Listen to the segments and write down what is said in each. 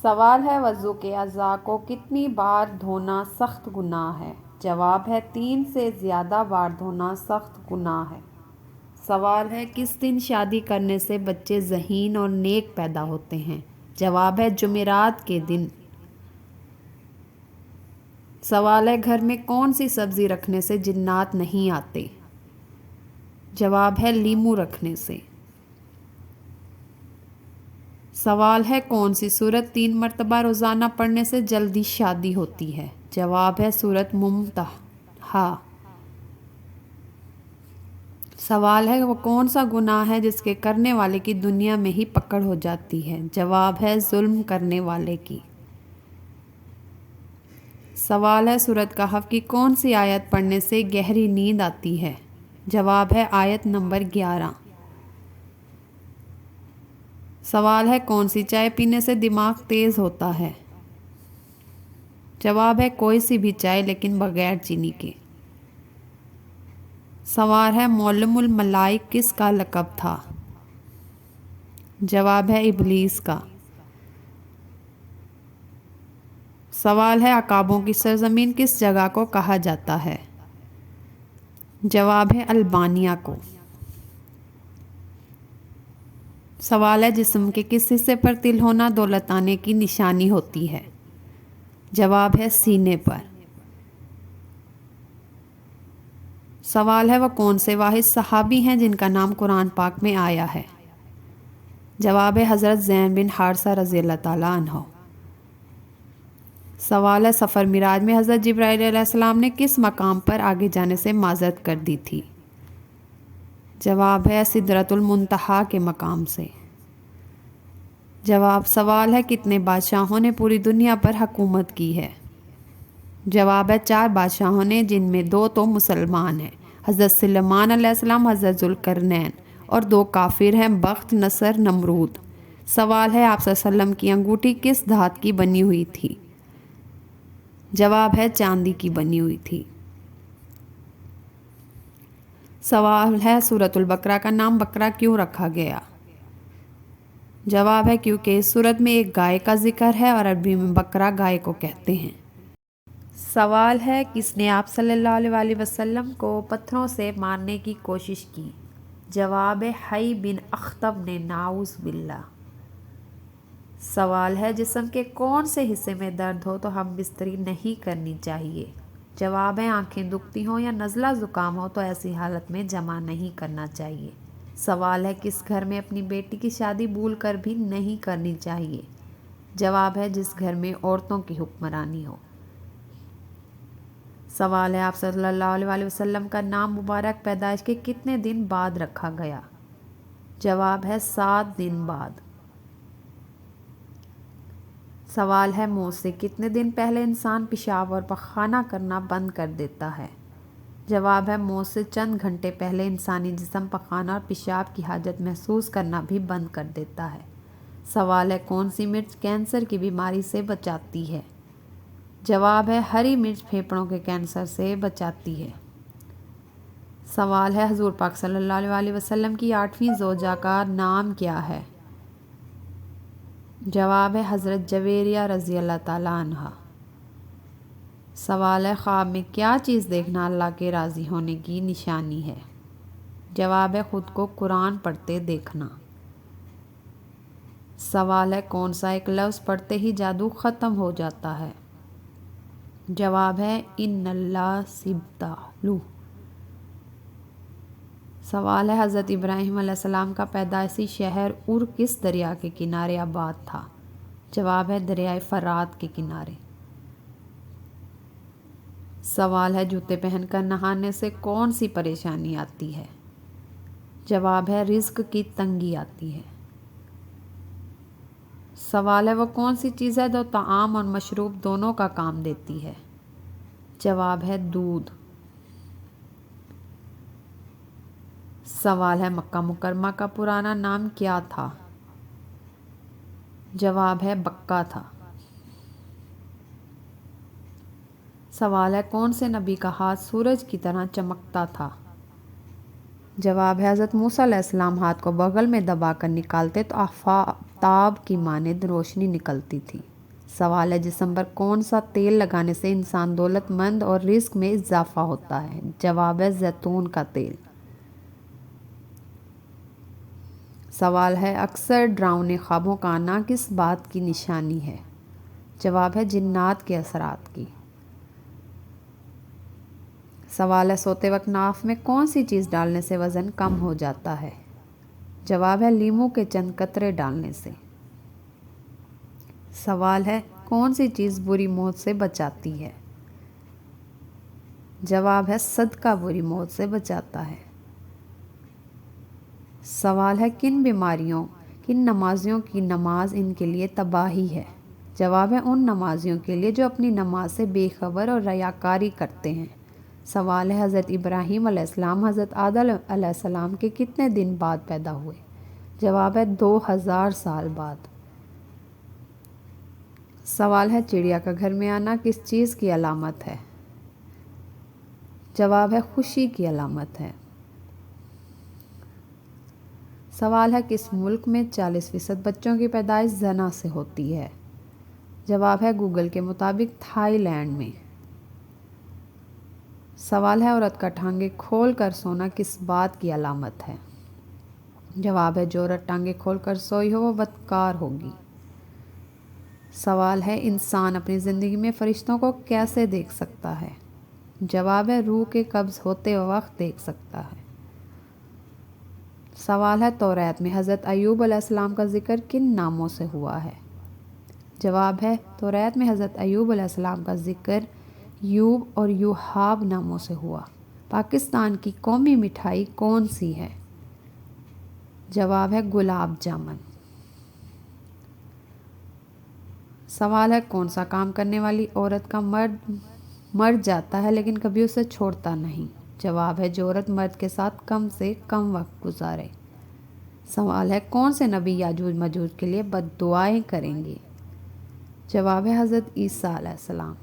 سوال ہے وضو کے اعضاء کو کتنی بار دھونا سخت گناہ ہے؟ جواب ہے 3 سے زیادہ بار دھونا سخت گناہ ہے۔ سوال ہے کس دن شادی کرنے سے بچے ذہین اور نیک پیدا ہوتے ہیں؟ جواب ہے جمعرات کے دن۔ سوال ہے گھر میں کون سی سبزی رکھنے سے جنات نہیں آتے؟ جواب ہے لیموں رکھنے سے۔ سوال ہے کون سی سورت 3 مرتبہ روزانہ پڑھنے سے جلدی شادی ہوتی ہے؟ جواب ہے سورت ممتحنہ۔ سوال ہے وہ کون سا گناہ ہے جس کے کرنے والے کی دنیا میں ہی پکڑ ہو جاتی ہے؟ جواب ہے ظلم کرنے والے کی۔ سوال ہے سورت کہف کی کون سی آیت پڑھنے سے گہری نیند آتی ہے؟ جواب ہے آیت نمبر 11۔ سوال ہے کون سی چائے پینے سے دماغ تیز ہوتا ہے؟ جواب ہے کوئی سی بھی چائے لیکن بغیر چینی کے۔ سوال ہے معلم الملائک کس کا لقب تھا؟ جواب ہے ابلیس کا۔ سوال ہے عقابوں کی سرزمین کس جگہ کو کہا جاتا ہے؟ جواب ہے البانیہ کو۔ سوال ہے جسم کے کس حصے پر تل ہونا دولت آنے کی نشانی ہوتی ہے؟ جواب ہے سینے پر۔ سوال ہے وہ کون سے واحد صحابی ہیں جن کا نام قرآن پاک میں آیا ہے؟ جواب ہے حضرت زید بن حارثہ رضی اللہ تعالیٰ عنہ۔ سوال ہے سفر معراج میں حضرت جبرائیل علیہ السلام نے کس مقام پر آگے جانے سے معذرت کر دی تھی؟ جواب ہے سدرۃ المنتہا کے مقام سے۔ جواب سوال ہے کتنے بادشاہوں نے پوری دنیا پر حکومت کی ہے؟ جواب ہے 4 بادشاہوں نے جن میں 2 تو مسلمان ہیں، حضرت سلیمان علیہ السلام، حضرت ذوالقرنین، اور 2 کافر ہیں، بخت نصر نمرود۔ سوال ہے آپ صلی اللہ علیہ وسلم کی انگوٹھی کس دھات کی بنی ہوئی تھی؟ جواب ہے چاندی کی بنی ہوئی تھی۔ سوال ہے سورۃ البقرہ کا نام بقرہ کیوں رکھا گیا؟ جواب ہے کیونکہ اس سورت میں ایک گائے کا ذکر ہے اور عربی میں بقرہ گائے کو کہتے ہیں۔ سوال ہے کس نے آپ صلی اللہ علیہ وسلم کو پتھروں سے مارنے کی کوشش کی؟ جواب ہے حی بن اخطب نے، نعوذ باللہ۔ سوال ہے جسم کے کون سے حصے میں درد ہو تو ہم بستری نہیں کرنی چاہیے؟ جواب ہے آنکھیں دکھتی ہوں یا نزلہ زکام ہو تو ایسی حالت میں جمع نہیں کرنا چاہیے۔ سوال ہے کس گھر میں اپنی بیٹی کی شادی بھول کر بھی نہیں کرنی چاہیے؟ جواب ہے جس گھر میں عورتوں کی حکمرانی ہو۔ سوال ہے آپ صلی اللہ علیہ وسلم کا نام مبارک پیدائش کے کتنے دن بعد رکھا گیا؟ جواب ہے 7 دن بعد۔ سوال ہے موت سے کتنے دن پہلے انسان پیشاب اور پخانہ کرنا بند کر دیتا ہے؟ جواب ہے موت سے چند گھنٹے پہلے انسانی جسم پخانہ اور پیشاب کی حاجت محسوس کرنا بھی بند کر دیتا ہے۔ سوال ہے کون سی مرچ کینسر کی بیماری سے بچاتی ہے؟ جواب ہے ہری مرچ پھیپھڑوں کے کینسر سے بچاتی ہے۔ سوال ہے حضور پاک صلی اللہ علیہ وسلم کی 8ویں زوجہ کا نام کیا ہے؟ جواب ہے حضرت جویریہ رضی اللہ تعالیٰ عنہا۔ سوال ہے خواب میں کیا چیز دیکھنا اللہ کے راضی ہونے کی نشانی ہے؟ جواب ہے خود کو قرآن پڑھتے دیکھنا۔ سوال ہے کون سا ایک لفظ پڑھتے ہی جادو ختم ہو جاتا ہے؟ جواب ہے ان اللہ سبتالو۔ سوال ہے حضرت ابراہیم علیہ السلام کا پیدائشی شہر ار کس دریا کے کنارے آباد تھا؟ جواب ہے دریائے فرات کے کنارے۔ سوال ہے جوتے پہن کر نہانے سے کون سی پریشانی آتی ہے؟ جواب ہے رزق کی تنگی آتی ہے۔ سوال ہے وہ کون سی چیز ہے جو طعام اور مشروب دونوں کا کام دیتی ہے؟ جواب ہے دودھ۔ سوال ہے مکہ مکرمہ کا پرانا نام کیا تھا؟ جواب ہے بکہ تھا۔ سوال ہے کون سے نبی کا ہاتھ سورج کی طرح چمکتا تھا؟ جواب ہے حضرت موسیٰ علیہ السلام ہاتھ کو بغل میں دبا کر نکالتے تو آفتاب کی مانند روشنی نکلتی تھی۔ سوال ہے جسم پر کون سا تیل لگانے سے انسان دولت مند اور رزق میں اضافہ ہوتا ہے؟ جواب ہے زیتون کا تیل۔ سوال ہے اکثر ڈراؤنے خوابوں کا آنا کس بات کی نشانی ہے؟ جواب ہے جنات کے اثرات کی۔ سوال ہے سوتے وقت ناف میں کون سی چیز ڈالنے سے وزن کم ہو جاتا ہے؟ جواب ہے لیموں کے چند قطرے ڈالنے سے۔ سوال ہے کون سی چیز بری موت سے بچاتی ہے؟ جواب ہے صدقہ بری موت سے بچاتا ہے۔ سوال ہے کن بیماریوں کن نمازیوں کی نماز ان کے لیے تباہی ہے؟ جواب ہے ان نمازیوں کے لیے جو اپنی نماز سے بے خبر اور ریاکاری کرتے ہیں۔ سوال ہے حضرت ابراہیم علیہ السلام حضرت آدم علیہ السلام کے کتنے دن بعد پیدا ہوئے؟ جواب ہے 2000 سال بعد۔ سوال ہے چڑیا کا گھر میں آنا کس چیز کی علامت ہے؟ جواب ہے خوشی کی علامت ہے۔ سوال ہے کس ملک میں 40% بچوں کی پیدائش زنا سے ہوتی ہے؟ جواب ہے گوگل کے مطابق تھائی لینڈ میں۔ سوال ہے عورت کا ٹانگیں کھول کر سونا کس بات کی علامت ہے؟ جواب ہے جو عورت ٹانگیں کھول کر سوئی ہو وہ بدکار ہوگی۔ سوال ہے انسان اپنی زندگی میں فرشتوں کو کیسے دیکھ سکتا ہے؟ جواب ہے روح کے قبض ہوتے وقت دیکھ سکتا ہے۔ سوال ہے توریت میں حضرت ایوب علیہ السلام کا ذکر کن ناموں سے ہوا ہے؟ جواب ہے توریت میں حضرت ایوب علیہ السلام کا ذکر یوب اور یوحاب ناموں سے ہوا۔ پاکستان کی قومی مٹھائی کون سی ہے؟ جواب ہے گلاب جامن۔ سوال ہے کون سا کام کرنے والی عورت کا مرد مر جاتا ہے لیکن کبھی اسے چھوڑتا نہیں؟ جواب ہے جو عورت مرد کے ساتھ کم سے کم وقت گزارے۔ سوال ہے کون سے نبی یاجوج ماجوج کے لیے بد دعائیں کریں گے؟ جواب ہے حضرت عیسیٰ علیہ السلام۔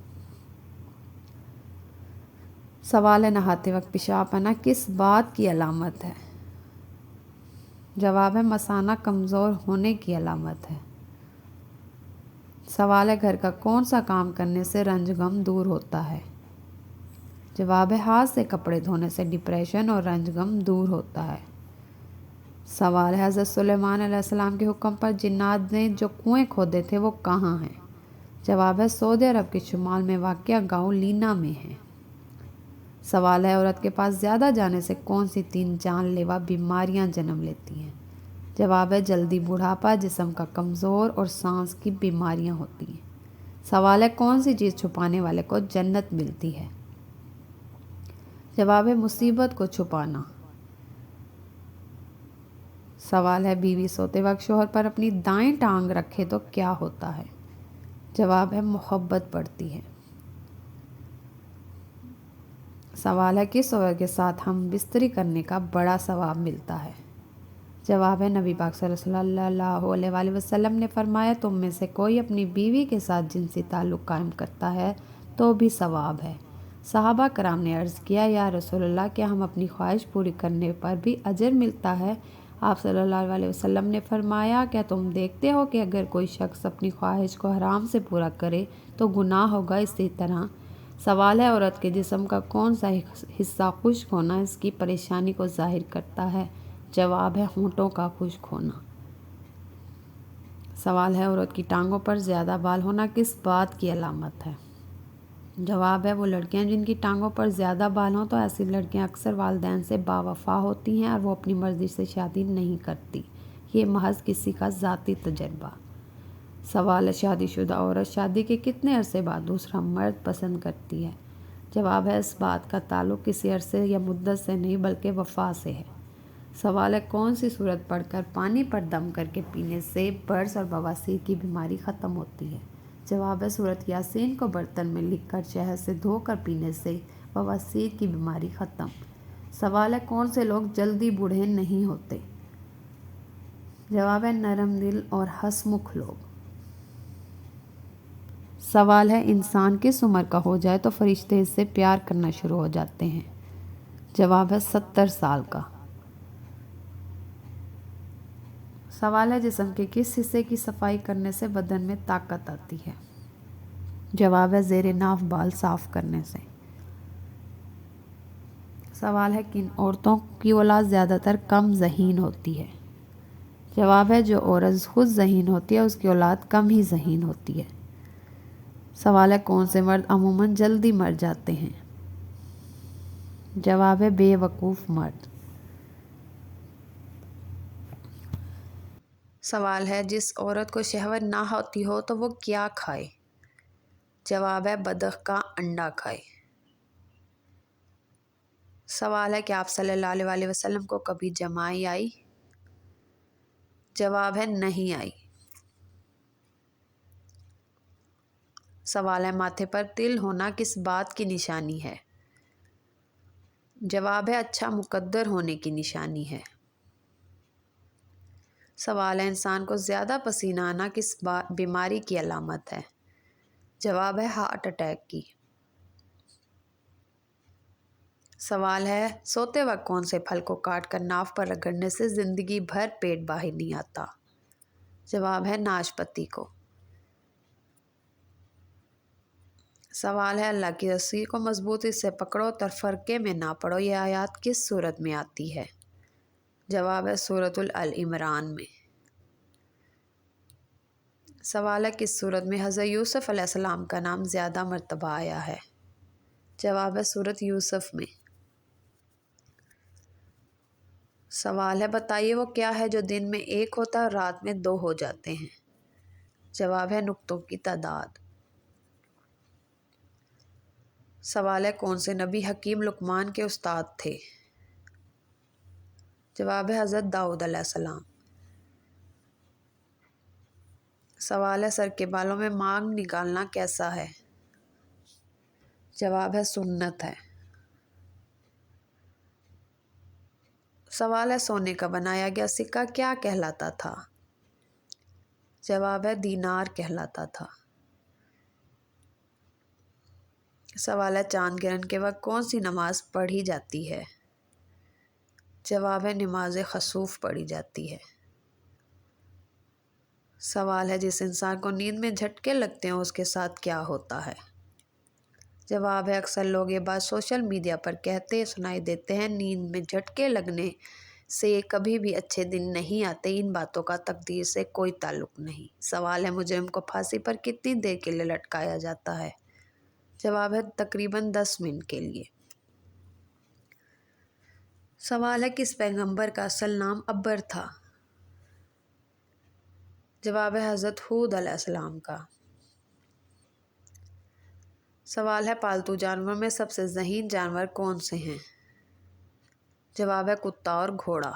سوال ہے نہاتے وقت پیشاب آنا کس بات کی علامت ہے؟ جواب ہے مثانہ کمزور ہونے کی علامت ہے۔ سوال ہے گھر کا کون سا کام کرنے سے رنج غم دور ہوتا ہے؟ جواب ہے ہاتھ سے کپڑے دھونے سے ڈپریشن اور رنج غم دور ہوتا ہے۔ سوال ہے حضرت سلیمان علیہ السلام کے حکم پر جنات نے جو کنویں کھودے تھے وہ کہاں ہیں؟ جواب ہے سعودی عرب کے شمال میں واقع گاؤں لینا میں ہے۔ سوال ہے عورت کے پاس زیادہ جانے سے کون سی 3 جان لیوا بیماریاں جنم لیتی ہیں؟ جواب ہے جلدی بڑھاپا جسم کا کمزور اور سانس کی بیماریاں ہوتی ہیں۔ سوال ہے کون سی چیز چھپانے والے کو جنت ملتی ہے؟ جواب ہے مصیبت کو چھپانا۔ سوال ہے بیوی سوتے وقت شوہر پر اپنی دائیں ٹانگ رکھے تو کیا ہوتا ہے؟ جواب ہے محبت بڑھتی ہے۔ سوال ہے کس عورت کے ساتھ ہم بستری کرنے کا بڑا ثواب ملتا ہے؟ جواب ہے نبی پاک صلی اللہ علیہ وآلہ وسلم نے فرمایا تم میں سے کوئی اپنی بیوی کے ساتھ جنسی تعلق قائم کرتا ہے تو بھی ثواب ہے۔ صحابہ کرام نے عرض کیا یا رسول اللہ کیا ہم اپنی خواہش پوری کرنے پر بھی اجر ملتا ہے؟ آپ صلی اللہ علیہ وسلم نے فرمایا کیا تم دیکھتے ہو کہ اگر کوئی شخص اپنی خواہش کو حرام سے پورا کرے تو گناہ ہوگا اسی طرح؟ سوال ہے عورت کے جسم کا کون سا حصہ خشک ہونا اس کی پریشانی کو ظاہر کرتا ہے؟ جواب ہے ہونٹوں کا خشک ہونا۔ سوال ہے عورت کی ٹانگوں پر زیادہ بال ہونا کس بات کی علامت ہے؟ جواب ہے وہ لڑکیاں جن کی ٹانگوں پر زیادہ بال ہوں تو ایسی لڑکیاں اکثر والدین سے باوفا ہوتی ہیں اور وہ اپنی مرضی سے شادی نہیں کرتی، یہ محض کسی کا ذاتی تجربہ۔ سوال ہے شادی شدہ عورت شادی کے کتنے عرصے بعد دوسرا مرد پسند کرتی ہے؟ جواب ہے اس بات کا تعلق کسی عرصے یا مدت سے نہیں بلکہ وفا سے ہے۔ سوال ہے کون سی سورت پڑھ کر پانی پر دم کر کے پینے سے برص اور بواسیر کی بیماری ختم ہوتی ہے؟ جواب ہے سورت یاسین کو برتن میں لکھ کر شہد سے دھو کر پینے سے بواسیر کی بیماری ختم۔ سوال ہے کون سے لوگ جلدی بوڑھے نہیں ہوتے؟ جواب ہے نرم دل اور ہنسمکھ لوگ۔ سوال ہے انسان کس عمر کا ہو جائے تو فرشتے اس سے پیار کرنا شروع ہو جاتے ہیں؟ جواب ہے 70 سال کا۔ سوال ہے جسم کے کس حصے کی صفائی کرنے سے بدن میں طاقت آتی ہے؟ جواب ہے زیر ناف بال صاف کرنے سے۔ سوال ہے کن عورتوں کی اولاد زیادہ تر کم ذہین ہوتی ہے؟ جواب ہے جو عورت خود ذہین ہوتی ہے اس کی اولاد کم ہی ذہین ہوتی ہے۔ سوال ہے کون سے مرد عموماً جلدی مر جاتے ہیں؟ جواب ہے بے وقوف مرد۔ سوال ہے جس عورت کو شہوت نہ ہوتی ہو تو وہ کیا کھائے؟ جواب ہے بطخ کا انڈا کھائے۔ سوال ہے کہ آپ صلی اللہ علیہ وسلم کو کبھی جمائی آئی؟ جواب ہے نہیں آئی۔ سوال ہے ماتھے پر تل ہونا کس بات کی نشانی ہے؟ جواب ہے اچھا مقدر ہونے کی نشانی ہے۔ سوال ہے انسان کو زیادہ پسینہ آنا کس بیماری کی علامت ہے؟ جواب ہے ہارٹ اٹیک کی۔ سوال ہے سوتے وقت کون سے پھل کو کاٹ کر ناف پر رگڑنے سے زندگی بھر پیٹ باہر نہیں آتا؟ جواب ہے ناشپاتی کو۔ سوال ہے اللہ کی رسی کو مضبوطی سے پکڑو تفرقے میں نہ پڑو یہ آیات کس سورت میں آتی ہے؟ جواب ہے سورۃ آل عمران میں۔ سوال ہے کس سورت میں حضرت یوسف علیہ السلام کا نام زیادہ مرتبہ آیا ہے؟ جواب ہے سورۃ یوسف میں۔ سوال ہے بتائیے وہ کیا ہے جو دن میں ایک ہوتا ہے اور رات میں دو ہو جاتے ہیں؟ جواب ہے نقطوں کی تعداد۔ سوال ہے کون سے نبی حکیم لقمان کے استاد تھے؟ جواب ہے حضرت داؤد علیہ السلام۔ سوال ہے سر کے بالوں میں مانگ نکالنا کیسا ہے؟ جواب ہے سنت ہے۔ سوال ہے سونے کا بنایا گیا سکہ کیا کہلاتا تھا؟ جواب ہے دینار کہلاتا تھا۔ سوال ہے چاند گرہن کے وقت کون سی نماز پڑھی جاتی ہے؟ جواب ہے نماز خسوف پڑھی جاتی ہے۔ سوال ہے جس انسان کو نیند میں جھٹکے لگتے ہیں اس کے ساتھ کیا ہوتا ہے؟ جواب ہے اکثر لوگ یہ بات سوشل میڈیا پر کہتے سنائی دیتے ہیں نیند میں جھٹکے لگنے سے کبھی بھی اچھے دن نہیں آتے ان باتوں کا تقدیر سے کوئی تعلق نہیں۔ سوال ہے مجرم کو پھانسی پر کتنی دیر کے لیے لٹکایا جاتا ہے؟ جواب ہے تقریباً 10 منٹ کے لیے۔ سوال ہے کس پیغمبر کا اصل نام ابر تھا؟ جواب ہے حضرت ہود علیہ السلام کا۔ سوال ہے پالتو جانور میں سب سے ذہین جانور کون سے ہیں؟ جواب ہے کتا اور گھوڑا۔